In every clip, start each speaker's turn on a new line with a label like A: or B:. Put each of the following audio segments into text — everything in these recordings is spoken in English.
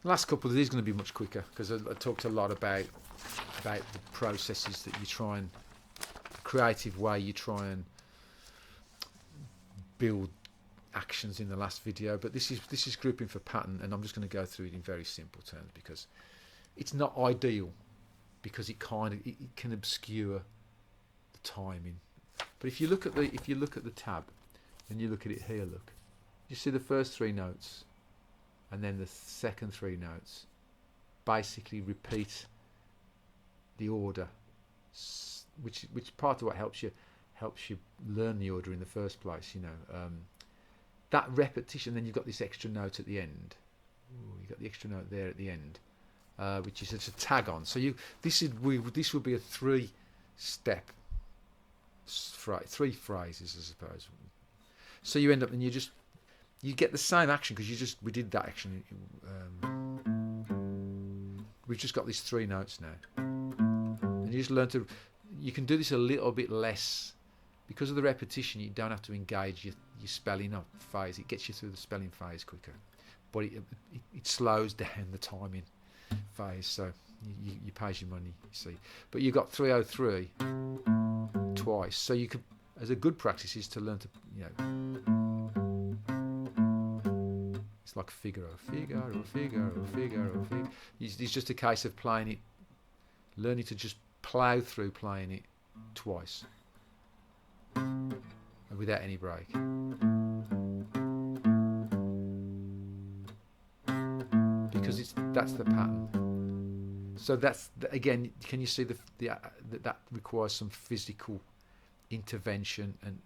A: The last couple of these are going to be much quicker because I talked a lot about the processes that you try and the creative way you try and build actions in the last video. But this is grouping for pattern, and I'm just going to go through it in very simple terms because it's not ideal because it can obscure the timing. But if you look at the tab and you look at it here, look, you see the first three notes and then the second three notes basically repeat the order, which part of what helps you learn the order in the first place. That repetition. Then you've got this extra note at the end. You've got the extra note there at the end, which is a tag on. So this will be a three-step, three phrases, I suppose. So you end up and you get the same action because we did that action. We've just got these three notes now, and you just learn to. You can do this a little bit less because of the repetition. You don't have to engage your spelling up phase. It gets you through the spelling phase quicker, but it slows down the timing phase. So you pay your money. You see, but you got 303 twice. So you could, as a good practice, is to learn to It's like Figaro. It's just a case of playing it, learning to just plough through playing it twice and without any break. Because that's the pattern. So that's again. Can you see that requires some physical intervention and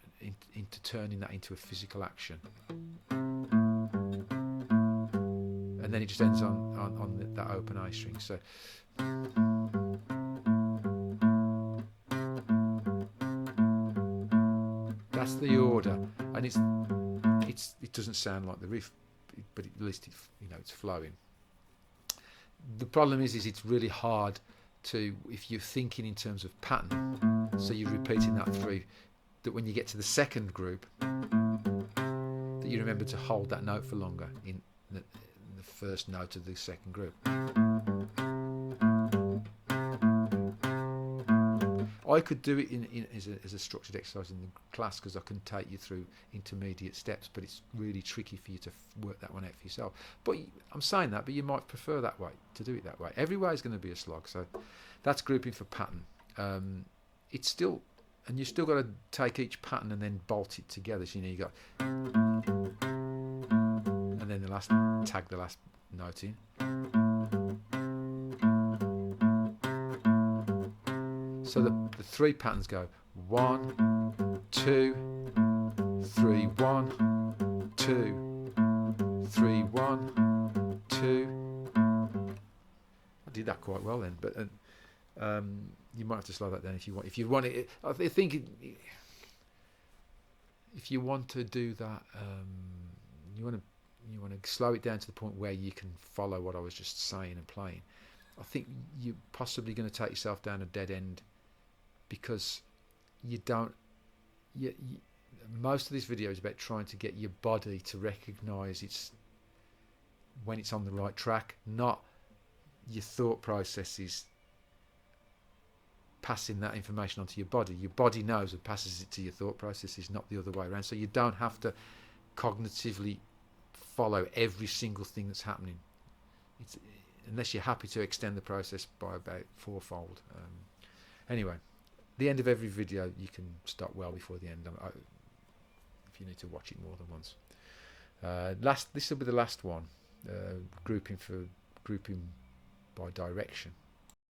A: into turning that into a physical action. And then it just ends on that open A string. So that's the order, and it doesn't sound like the riff, but at least it's flowing. The problem is it's really hard to, if you're thinking in terms of pattern, so you're repeating that through, that when you get to the second group, that you remember to hold that note for longer in the first note of the second group. I could do it as a structured exercise in the class because I can take you through intermediate steps, but it's really tricky for you to work that one out for yourself. But I'm saying that, but you might prefer that way, to do it that way. Every way is going to be a slog, so that's grouping for pattern. It's still, and you've still got to take each pattern and then bolt it together. So you got, and then tag the last note in. So the three patterns go 1, 2, 3, 1, 2, 3, 1, 2. I did that quite well then, but you might have to slow that down if you want. If you want it, I think if you want to do that, you want to slow it down to the point where you can follow what I was just saying and playing. I think you're possibly going to take yourself down a dead end. Because most of this video is about trying to get your body to recognise when it's on the right track, not your thought processes passing that information onto your body. Your body knows and passes it to your thought processes, not the other way around. So you don't have to cognitively follow every single thing that's happening. Unless you're happy to extend the process by about fourfold. Anyway. The end of every video, you can stop well before the end. If you need to watch it more than once. This will be the last one. Grouping by direction.